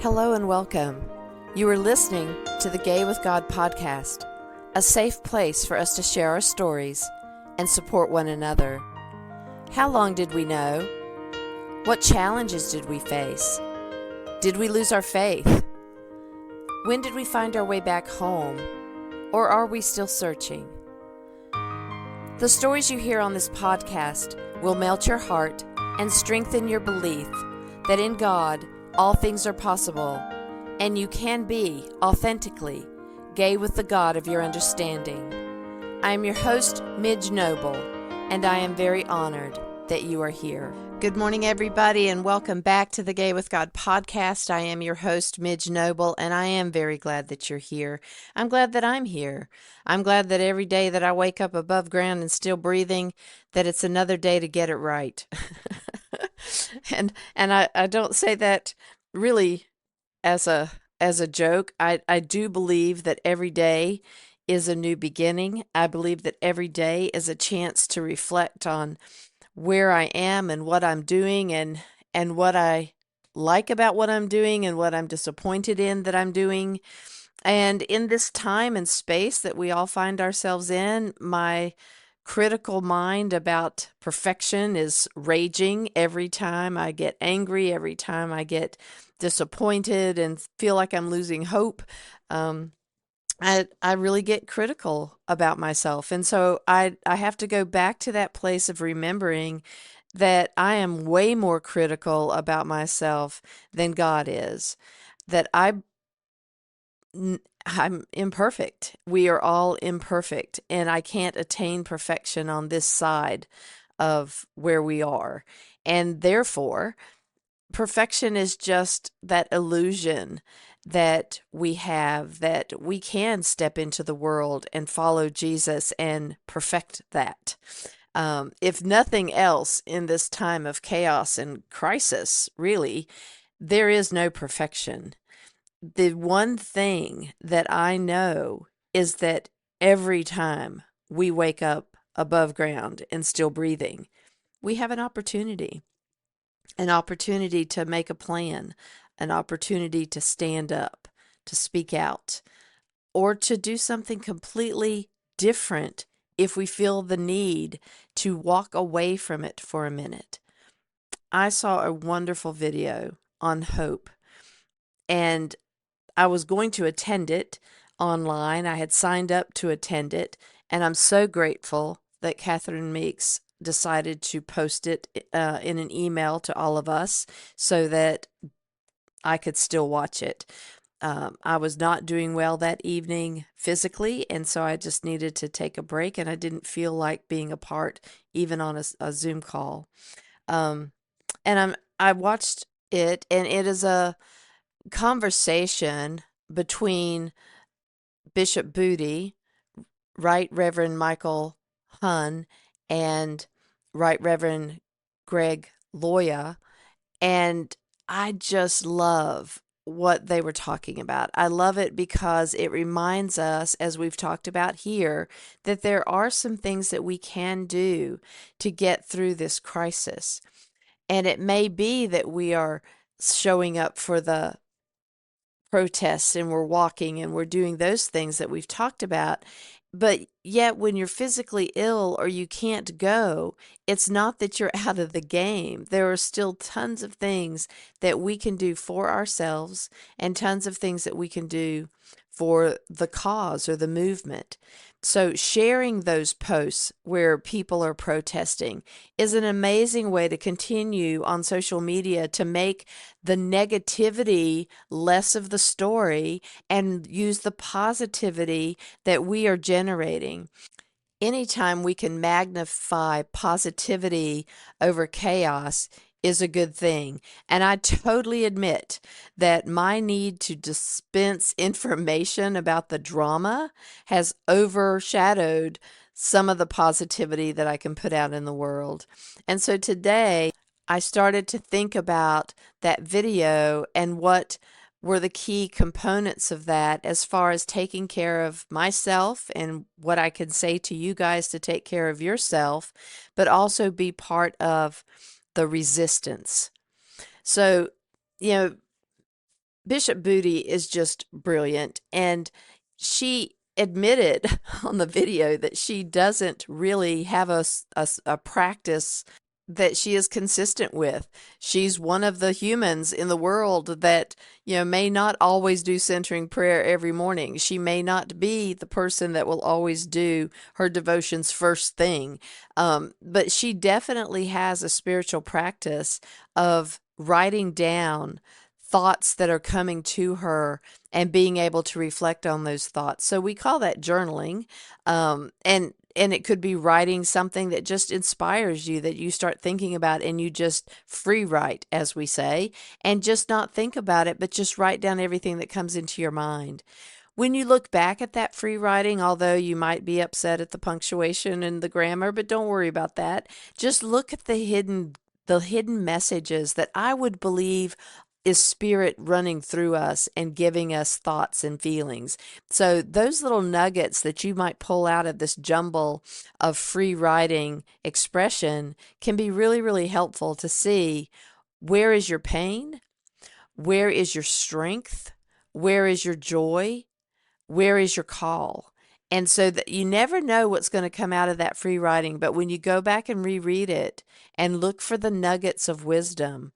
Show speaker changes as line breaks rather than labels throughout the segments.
Hello and welcome. You are listening to the Gay with God podcast, a safe place for us to share our stories and support one another. How long did we know? What challenges did we face? Did we lose our faith? When did we find our way back home? Or are we still searching? The stories you hear on this podcast will melt your heart and strengthen your belief that in God, all things are possible, and you can be authentically gay with the God of your understanding. I am your host, Midge Noble, and I am very honored that you are here. Good morning, everybody, and welcome back to the Gay with God podcast. I am your host, Midge Noble, and I am very glad that you're here. I'm glad that I'm here. I'm glad that every day that I wake up above ground and still breathing, that it's another day to get it right. And I don't say that really as a joke. I do believe that every day is a new beginning. I believe that every day is a chance to reflect on where I am and what I'm doing and what I like about what I'm doing and what I'm disappointed in that I'm doing. And in this time and space that we all find ourselves in, my critical mind about perfection is raging every time I get angry, every time I get disappointed and feel like I'm losing hope. I really get critical about myself. And so I have to go back to that place of remembering that I am way more critical about myself than God is, that I'm imperfect. We are all imperfect, and I can't attain perfection on this side of where we are. And therefore, perfection is just that illusion that we have, that we can step into the world and follow Jesus and perfect that. If nothing else in this time of chaos and crisis, really, there is no perfection. The one thing that I know is that every time we wake up above ground and still breathing, we have an opportunity to make a plan, an opportunity to stand up, to speak out, or to do something completely different if we feel the need to walk away from it for a minute. I saw a wonderful video on hope, and I was going to attend it online. I had signed up to attend it, and I'm so grateful that Catherine Meeks decided to post it in an email to all of us so that I could still watch it. I was not doing well that evening physically, and so I just needed to take a break, and I didn't feel like being a part even on a Zoom call. I watched it, and it is a conversation between Bishop Booty, Right Reverend Michael Hunn, and Right Reverend Greg Loya, and I just love what they were talking about. I love it because it reminds us, as we've talked about here, that there are some things that we can do to get through this crisis. And it may be that we are showing up for the protests and we're walking and we're doing those things that we've talked about. But yet when you're physically ill or you can't go, it's not that you're out of the game. There are still tons of things that we can do for ourselves and tons of things that we can do for the cause or the movement. So sharing those posts where people are protesting is an amazing way to continue on social media to make the negativity less of the story and use the positivity that we are generating. Anytime we can magnify positivity over chaos is a good thing. And I totally admit that my need to dispense information about the drama has overshadowed some of the positivity that I can put out in the world. And so today I started to think about that video and what were the key components of that as far as taking care of myself and what I can say to you guys to take care of yourself, but also be part of the resistance. So, Bishop Booty is just brilliant, and she admitted on the video that she doesn't really have a practice that she is consistent with. She's one of the humans in the world that, may not always do centering prayer every morning. She may not be the person that will always do her devotions first thing, but she definitely has a spiritual practice of writing down thoughts that are coming to her and being able to reflect on those thoughts. So we call that journaling. And it could be writing something that just inspires you, that you start thinking about, and you just free write, as we say, and just not think about it, but just write down everything that comes into your mind. When you look back at that free writing, although you might be upset at the punctuation and the grammar, but don't worry about that. Just look at the hidden messages that I would believe is spirit running through us and giving us thoughts and feelings. So those little nuggets that you might pull out of this jumble of free writing expression can be really, really helpful to see where is your pain, where is your strength, where is your joy, where is your call? And so that you never know what's going to come out of that free writing, but when you go back and reread it and look for the nuggets of wisdom,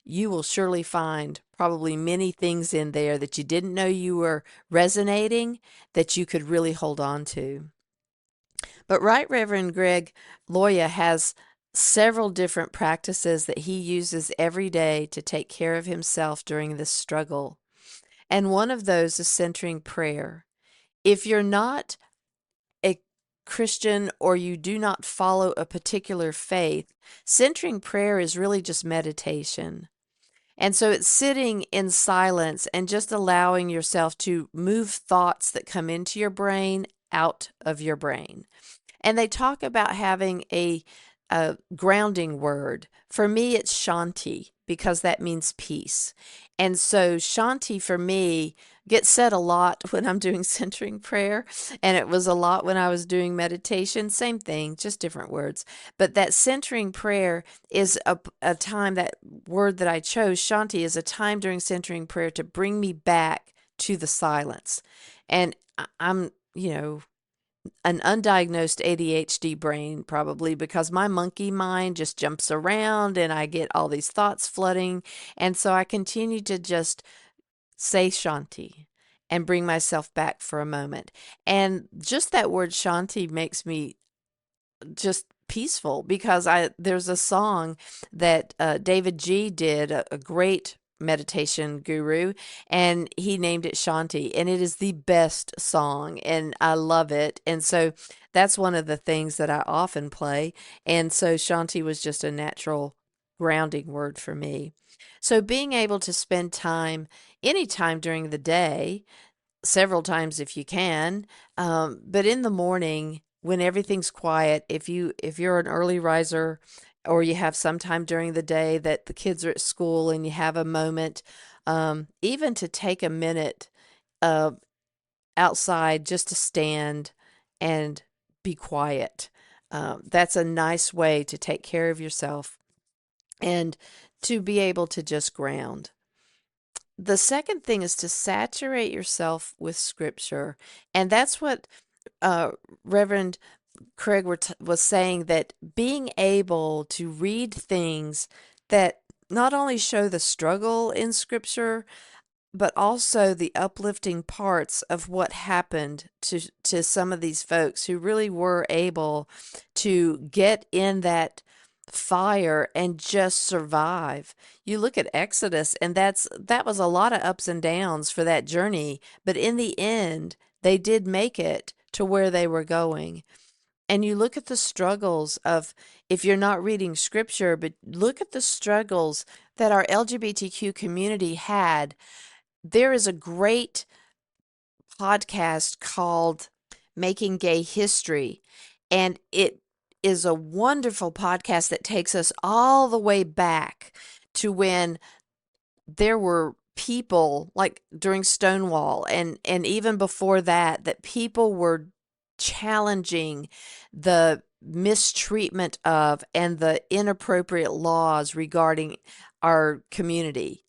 you will surely find probably many things in there that you didn't know you were resonating that you could really hold on to. But Right Reverend Greg Loya has several different practices that he uses every day to take care of himself during this struggle. And one of those is centering prayer. If you're not a Christian or you do not follow a particular faith, centering prayer is really just meditation. And so it's sitting in silence and just allowing yourself to move thoughts that come into your brain out of your brain. And they talk about having a grounding word. For me, it's Shanti because that means peace. And so Shanti for me gets said a lot when I'm doing centering prayer, and it was a lot when I was doing meditation. Same thing, just different words. But that centering prayer is a time, that word that I chose, Shanti, is a time during centering prayer to bring me back to the silence. And I'm, an undiagnosed ADHD brain probably, because my monkey mind just jumps around and I get all these thoughts flooding. And so I continue to just say Shanti and bring myself back for a moment. And just that word Shanti makes me just peaceful, because there's a song that David G did, a great meditation guru, and he named it Shanti, and it is the best song, and I love it. And so that's one of the things that I often play, and so Shanti was just a natural grounding word for me. So being able to spend time anytime during the day, several times if you can, but in the morning when everything's quiet, if you're an early riser, or you have some time during the day that the kids are at school and you have a moment, even to take a minute uh, outside just to stand and be quiet. That's a nice way to take care of yourself and to be able to just ground. The second thing is to saturate yourself with scripture. And that's what uh, Reverend Craig was saying, that being able to read things that not only show the struggle in scripture, but also the uplifting parts of what happened to some of these folks who really were able to get in that fire and just survive. You look at Exodus, and that was a lot of ups and downs for that journey, but in the end, they did make it to where they were going. And you look at the struggles of, if you're not reading scripture, but look at the struggles that our LGBTQ community had. There is a great podcast called Making Gay History, and it is a wonderful podcast that takes us all the way back to when there were people, like during Stonewall, and even before that, that people were challenging the mistreatment of and the inappropriate laws regarding our community.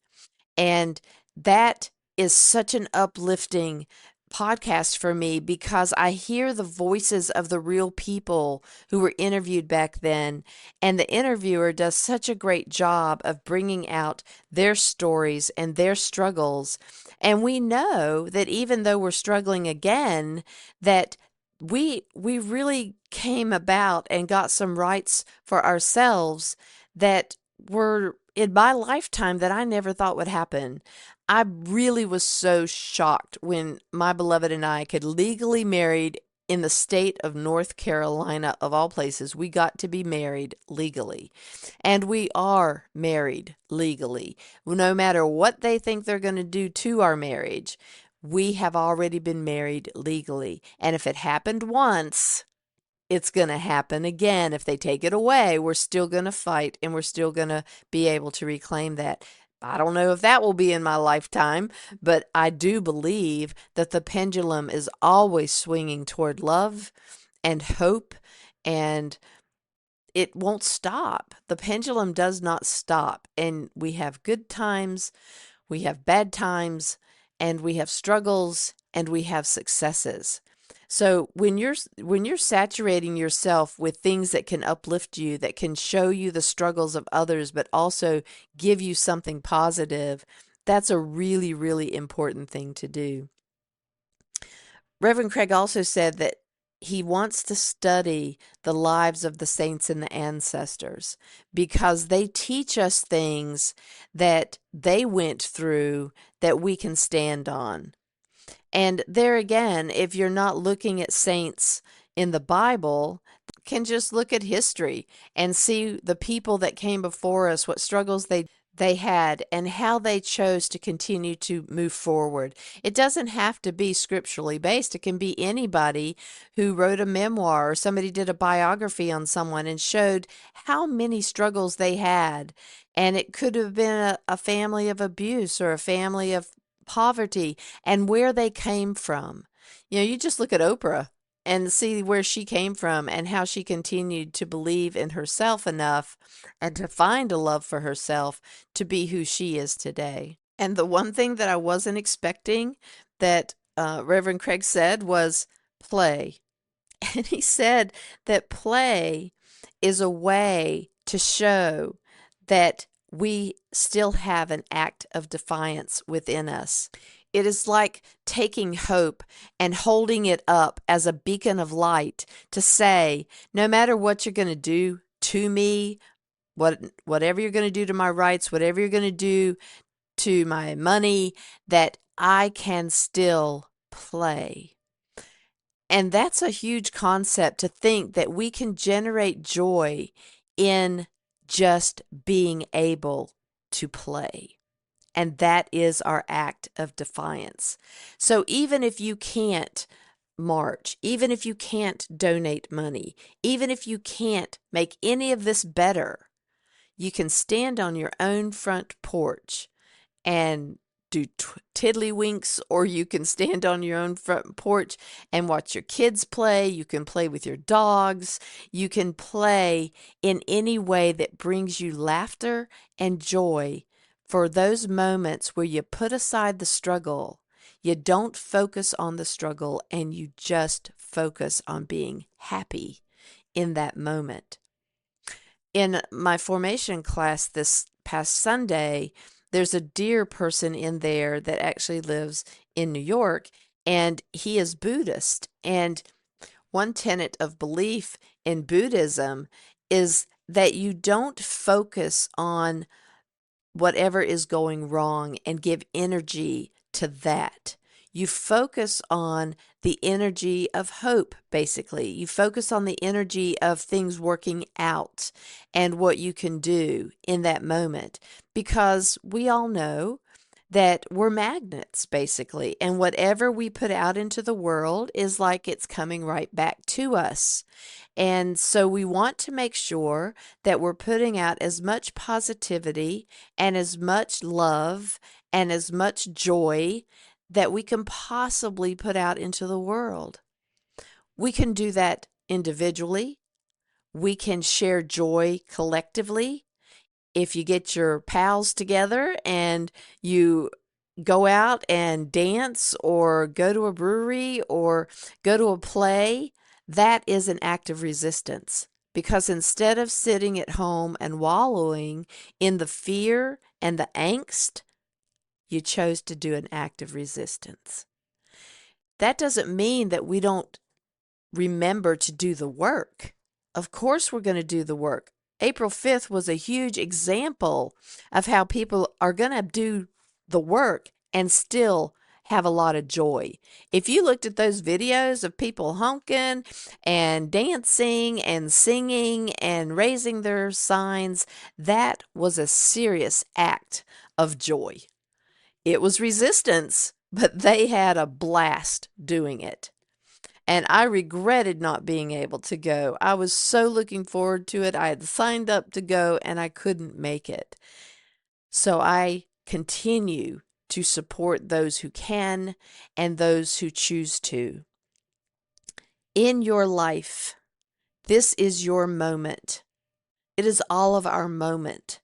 And that is such an uplifting podcast for me because I hear the voices of the real people who were interviewed back then, and the interviewer does such a great job of bringing out their stories and their struggles. And we know that even though we're struggling again, that we really came about and got some rights for ourselves that were in my lifetime that I never thought would happen. I really was so shocked when my beloved and I could legally married in the state of North Carolina, of all places. We got to be married legally. And we are married legally. No matter what they think they're going to do to our marriage, we have already been married legally. And if it happened once, it's going to happen again. If they take it away, we're still going to fight and we're still going to be able to reclaim that. I don't know if that will be in my lifetime, but I do believe that the pendulum is always swinging toward love and hope, and it won't stop. The pendulum does not stop. And we have good times, we have bad times, and we have struggles, and we have successes. So when you're saturating yourself with things that can uplift you, that can show you the struggles of others, but also give you something positive, that's a really, really important thing to do. Reverend Craig also said that he wants to study the lives of the saints and the ancestors because they teach us things that they went through that we can stand on. And there again, if you're not looking at saints in the Bible, can just look at history and see the people that came before us, what struggles they had, and how they chose to continue to move forward. It doesn't have to be scripturally based. It can be anybody who wrote a memoir or somebody did a biography on someone and showed how many struggles they had. And it could have been a family of abuse or a family of poverty and where they came from. You just look at Oprah and see where she came from and how she continued to believe in herself enough and to find a love for herself to be who she is today. And the one thing that I wasn't expecting that Reverend Craig said was play. And he said that play is a way to show that we still have an act of defiance within us. It is like taking hope and holding it up as a beacon of light to say, no matter what you're going to do to me, whatever you're going to do to my rights, whatever you're going to do to my money, that I can still play. And that's a huge concept, to think that we can generate joy in just being able to play. And that is our act of defiance. So even if you can't march, even if you can't donate money, even if you can't make any of this better, you can stand on your own front porch and do tiddlywinks, or you can stand on your own front porch and watch your kids play. You can play with your dogs. You can play in any way that brings you laughter and joy for those moments where you put aside the struggle. You don't focus on the struggle and you just focus on being happy in that moment. In my formation class this past Sunday, there's a dear person in there that actually lives in New York, and he is Buddhist. And one tenet of belief in Buddhism is that you don't focus on whatever is going wrong and give energy to that. You focus on the energy of hope, basically. You focus on the energy of things working out and what you can do in that moment. Because we all know that we're magnets, basically. And whatever we put out into the world is like it's coming right back to us. And so we want to make sure that we're putting out as much positivity and as much love and as much joy that we can possibly put out into the world. We can do that individually. We can share joy collectively. If you get your pals together and you go out and dance or go to a brewery or go to a play, that is an act of resistance. Because instead of sitting at home and wallowing in the fear and the angst, you chose to do an act of resistance. That doesn't mean that we don't remember to do the work. Of course, we're going to do the work. April 5th was a huge example of how people are going to do the work and still have a lot of joy. If you looked at those videos of people honking and dancing and singing and raising their signs, that was a serious act of joy. It was resistance, but they had a blast doing it. And I regretted not being able to go. I was so looking forward to it. I had signed up to go and I couldn't make it. So I continue to support those who can and those who choose to. In your life, this is your moment. It is all of our moment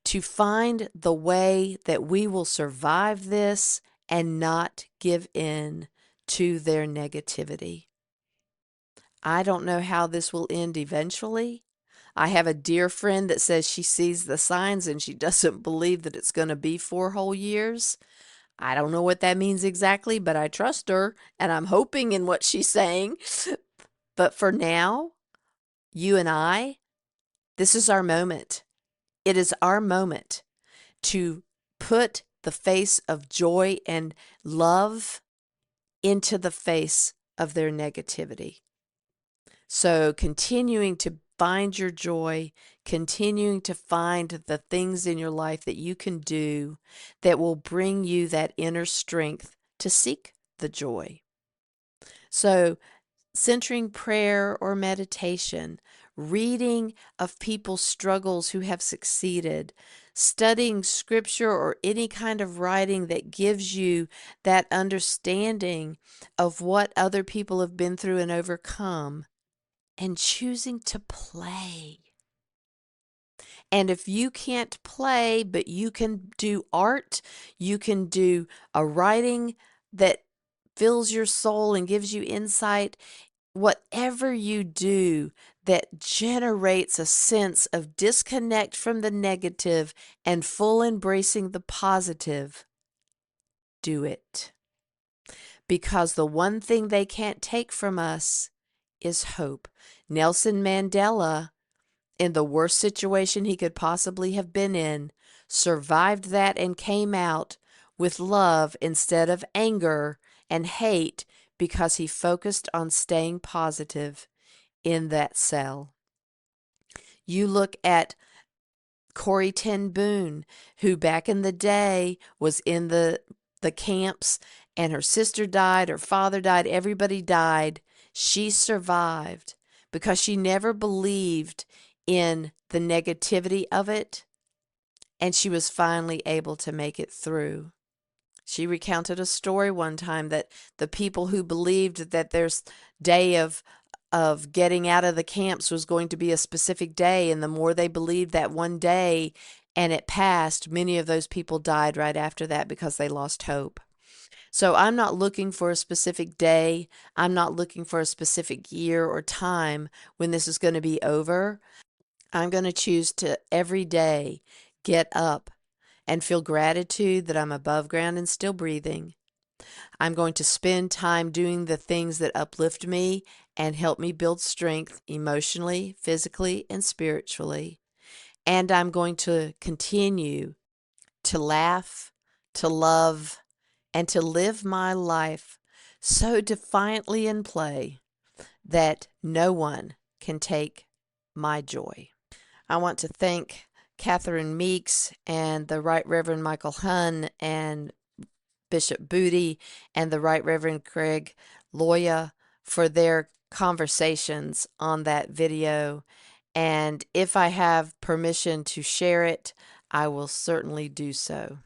to find the way that we will survive this and not give in to their negativity. I don't know how this will end eventually. I have a dear friend that says she sees the signs and she doesn't believe that it's going to be 4 whole years. I don't know what that means exactly, but I trust her and I'm hoping in what she's saying. But for now, you and I, this is our moment. It is our moment to put the face of joy and love into the face of their negativity. So continuing to find your joy, continuing to find the things in your life that you can do that will bring you that inner strength to seek the joy. So centering prayer or meditation, reading of people's struggles who have succeeded, studying scripture or any kind of writing that gives you that understanding of what other people have been through and overcome, and choosing to play. And if you can't play, but you can do art, you can do a writing that fills your soul and gives you insight, whatever you do that generates a sense of disconnect from the negative and full embracing the positive, do it. Because the one thing they can't take from us is hope. Nelson Mandela, in the worst situation he could possibly have been in, survived that and came out with love instead of anger and hate because he focused on staying positive in that cell. You look at Corrie ten Boom, who back in the day was in the camps, and her sister died, her father died, everybody died. She survived because she never believed in the negativity of it, and she was finally able to make it through. She recounted a story one time that the people who believed that their day of getting out of the camps was going to be a specific day, and the more they believed that one day and it passed, many of those people died right after that because they lost hope. So I'm not looking for a specific day. I'm not looking for a specific year or time when this is going to be over. I'm going to choose to every day get up and feel gratitude that I'm above ground and still breathing. I'm going to spend time doing the things that uplift me and help me build strength emotionally, physically, and spiritually. And I'm going to continue to laugh, to love, and to live my life so defiantly in play that no one can take my joy. I want to thank Catherine Meeks and the Right Reverend Michael Hunn and Bishop Booty and the Right Reverend Craig Loya for their conversations on that video. And if I have permission to share it, I will certainly do so.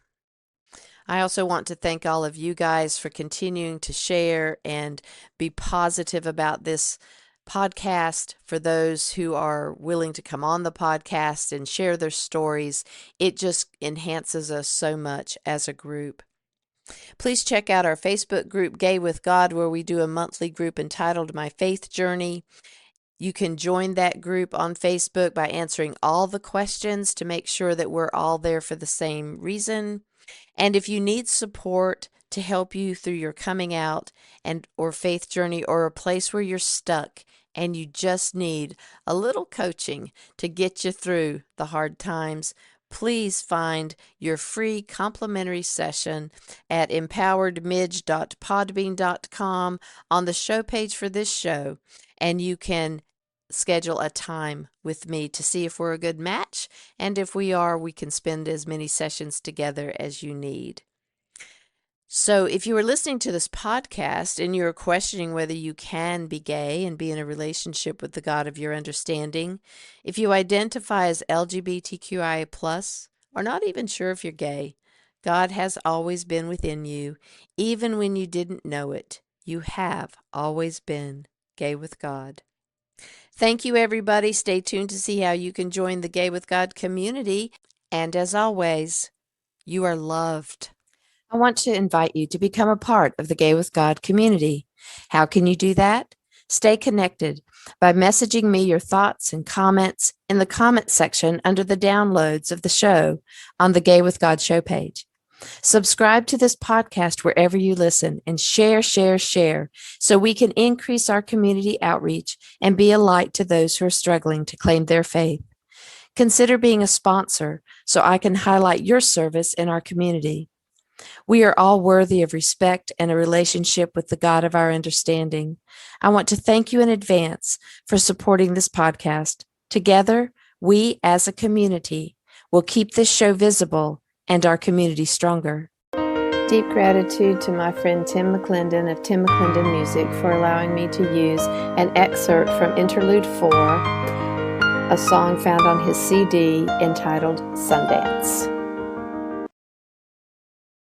I also want to thank all of you guys for continuing to share and be positive about this podcast. For those who are willing to come on the podcast and share their stories, it just enhances us so much as a group. Please check out our Facebook group, Gay with God, where we do a monthly group entitled My Faith Journey. You can join that group on Facebook by answering all the questions to make sure that we're all there for the same reason. And if you need support to help you through your coming out and or faith journey, or a place where you're stuck and you just need a little coaching to get you through the hard times, please find your free complimentary session at empoweredmidge.podbean.com on the show page for this show, and you can schedule a time with me to see if we're a good match, and if we are, we can spend as many sessions together as you need. So if you are listening to this podcast and you're questioning whether you can be gay and be in a relationship with the God of your understanding, if you identify as LGBTQIA+, or not even sure if you're gay, God has always been within you, even when you didn't know it. You have always been gay with God. Thank you, everybody. Stay tuned to see how you can join the Gay with God community. And as always, you are loved. I want to invite you to become a part of the Gay with God community. How can you do that? Stay connected by messaging me your thoughts and comments in the comment section under the downloads of the show on the Gay with God show page. Subscribe to this podcast wherever you listen, and share so we can increase our community outreach and be a light to those who are struggling to claim their faith. Consider being a sponsor so I can highlight your service in our community. We are all worthy of respect and a relationship with the God of our understanding. I want to thank you in advance for supporting this podcast. Together, we as a community will keep this show visible and our community stronger. Deep gratitude to my friend Tim McClendon of Tim McClendon Music for allowing me to use an excerpt from Interlude 4, a song found on his CD entitled Sundance.